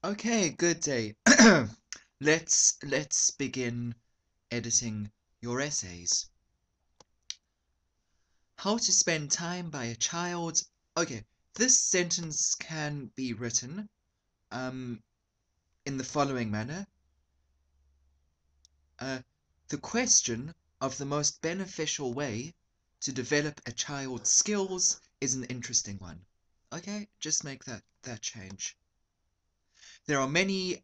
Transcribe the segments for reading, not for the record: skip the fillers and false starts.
Okay, good day. Let's begin editing your essays. How to spend time by a child. Okay, this sentence can be written in the following manner. The question of the most beneficial way to develop a child's skills is an interesting one. Okay, just make that change. There are many,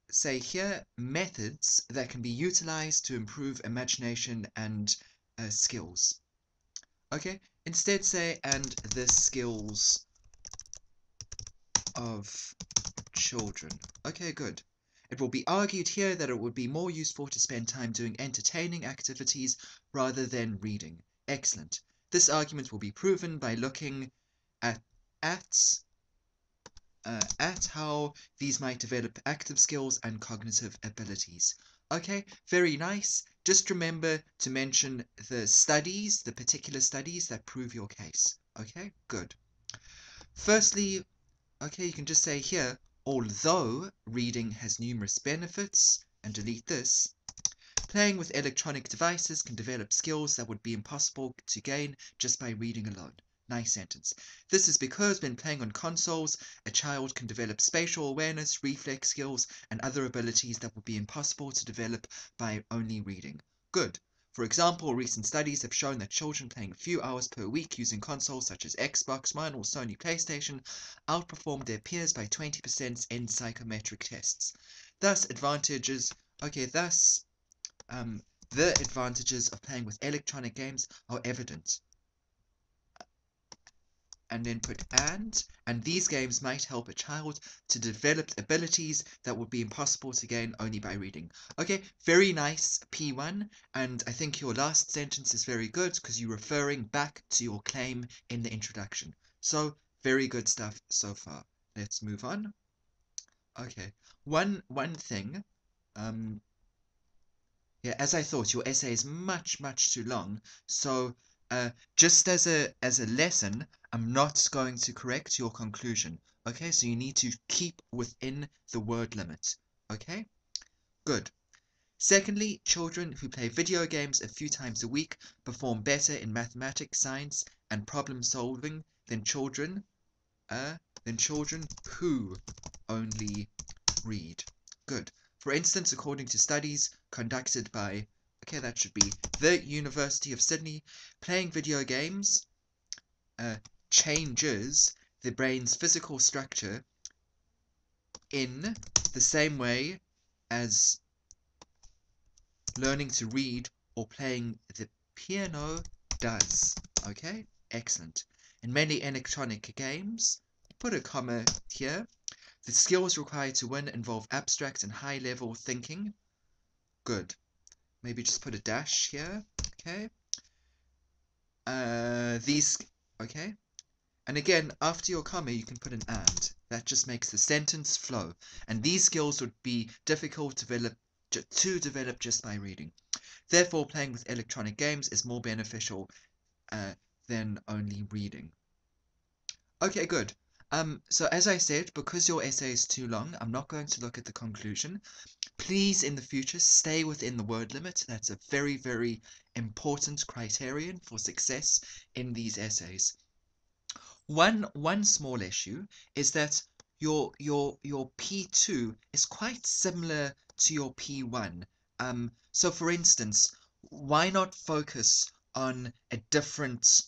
say here, methods that can be utilized to improve imagination and skills. Okay, instead say, and the skills of children. Okay, good. It will be argued here that it would be more useful to spend time doing entertaining activities rather than reading. Excellent. This argument will be proven by looking at, at how these might develop active skills and cognitive abilities. Okay, very nice. Just remember to mention the studies, the particular studies that prove your case. Okay, good. Firstly, okay, you can just say here, although reading has numerous benefits, and delete this, playing with electronic devices can develop skills that would be impossible to gain just by reading alone. Nice sentence. This is because when playing on consoles, a child can develop spatial awareness, reflex skills, and other abilities that would be impossible to develop by only reading. Good. For example, recent studies have shown that children playing a few hours per week using consoles such as Xbox One or Sony PlayStation outperformed their peers by 20% in psychometric tests. Thus, the advantages of playing with electronic games are evident. And then put and these games might help a child to develop abilities that would be impossible to gain only by reading. Okay, very nice, P1, and I think your last sentence is very good because you're referring back to your claim in the introduction. So, very good stuff so far. Let's move on. Okay, one thing, yeah, as I thought, your essay is much too long, so just as a lesson, I'm not going to correct your conclusion. Okay, so you need to keep within the word limit. Okay, good. Secondly, children who play video games a few times a week perform better in mathematics, science, and problem solving than children who only read. Good. For instance, according to studies conducted by, okay, that should be the University of Sydney, playing video games changes the brain's physical structure in the same way as learning to read or playing the piano does. Okay, excellent. In many electronic games, put a comma here. The skills required to win involve abstract and high-level thinking. Good. Maybe just put a dash here. Okay. Okay. And again, after your comma, you can put an and. That just makes the sentence flow. And these skills would be difficult to develop just by reading. Therefore, playing with electronic games is more beneficial than only reading. Okay, good. So as I said, because your essay is too long, I'm not going to look at the conclusion. Please, in the future, stay within the word limit. That's a very important criterion for success in these essays. One small issue is that your P2 is quite similar to your P1. So for instance, why not focus on a different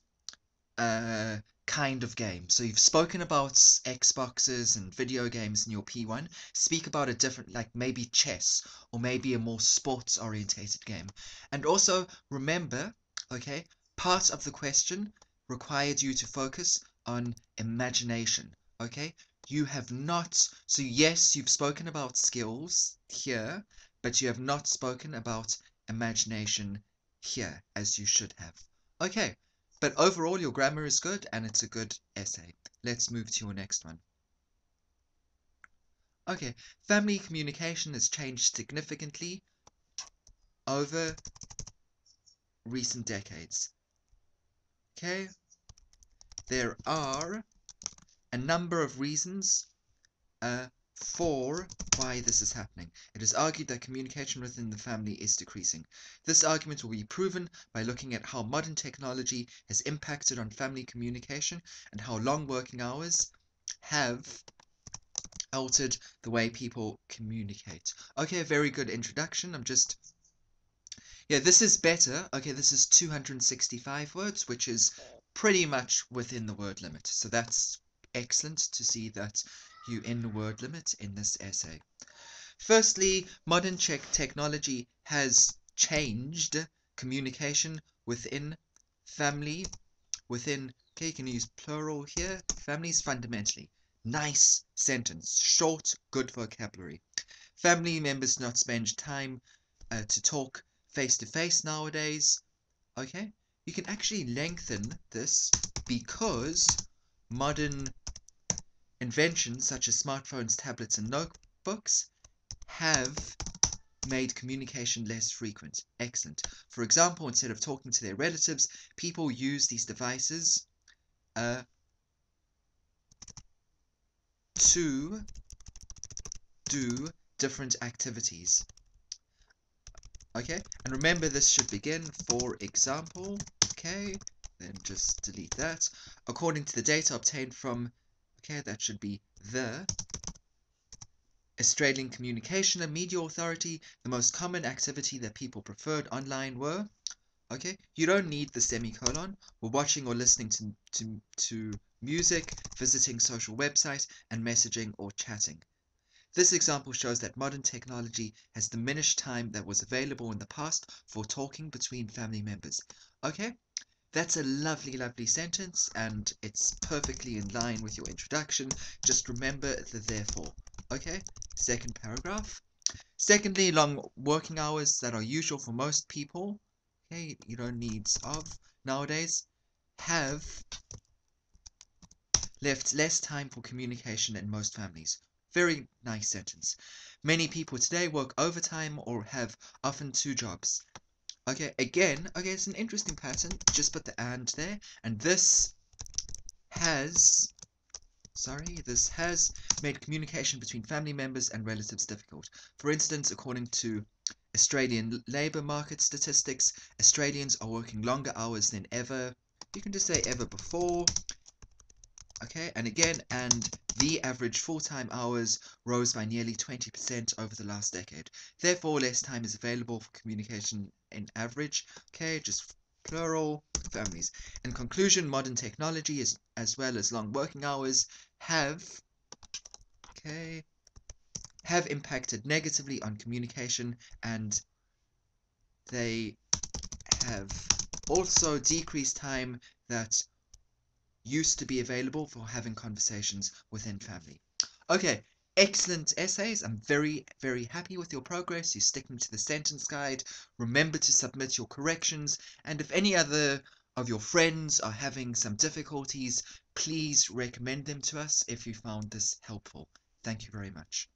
kind of game? So you've spoken about Xboxes and video games in your P1. Speak about a different, like maybe chess or maybe a more sports orientated game. And also remember, okay, part of the question required you to focus on imagination. Okay, you have not, so yes, you've spoken about skills here, but you have not spoken about imagination here as you should have. Okay. But overall, your grammar is good and it's a good essay. Let's move to your next one. Okay, family communication has changed significantly over recent decades. Okay, there are a number of reasons for why this is happening. It is argued that communication within the family is decreasing. This argument will be proven by looking at how modern technology has impacted on family communication and how long working hours have altered the way people communicate. Okay, very good introduction. Yeah, this is better. Okay, this is 265 words, which is pretty much within the word limit. So that's excellent to see that you in the word limit in this essay. Firstly, modern technology has changed communication within family, okay, you can use plural here, families fundamentally. Nice sentence, short, good vocabulary. Family members not spend time to talk face to face nowadays. Okay, you can actually lengthen this because modern inventions such as smartphones, tablets, and notebooks have made communication less frequent. Excellent. For example, instead of talking to their relatives, people use these devices to do different activities. Okay, and remember this should begin, for example, okay, then just delete that. According to the data obtained from, okay, that should be the Australian Communication and Media Authority, the most common activity that people preferred online were, okay, you don't need the semicolon, were watching or listening to music, visiting social websites, and messaging or chatting. This example shows that modern technology has diminished time that was available in the past for talking between family members. Okay, that's a lovely, lovely sentence, and it's perfectly in line with your introduction. Just remember the therefore. Okay, second paragraph. Secondly, long working hours that are usual for most people, okay, you don't need of nowadays, have left less time for communication in most families. Very nice sentence. Many people today work overtime or have often two jobs. Okay, again, okay, it's an interesting pattern. Just put the and there. And this has, this has made communication between family members and relatives difficult. For instance, according to Australian labour market statistics, Australians are working longer hours than ever. You can just say ever before. Okay, and again, and the average full-time hours rose by nearly 20% over the last decade. Therefore, less time is available for communication in average. Okay, just plural families. In conclusion, modern technology as well as long working hours have impacted negatively on communication, and they have also decreased time that used to be available for having conversations within family. Okay, excellent essays. I'm very, very happy with your progress. You're sticking to the sentence guide. Remember to submit your corrections, and if any other of your friends are having some difficulties, please recommend them to us if you found this helpful. Thank you very much.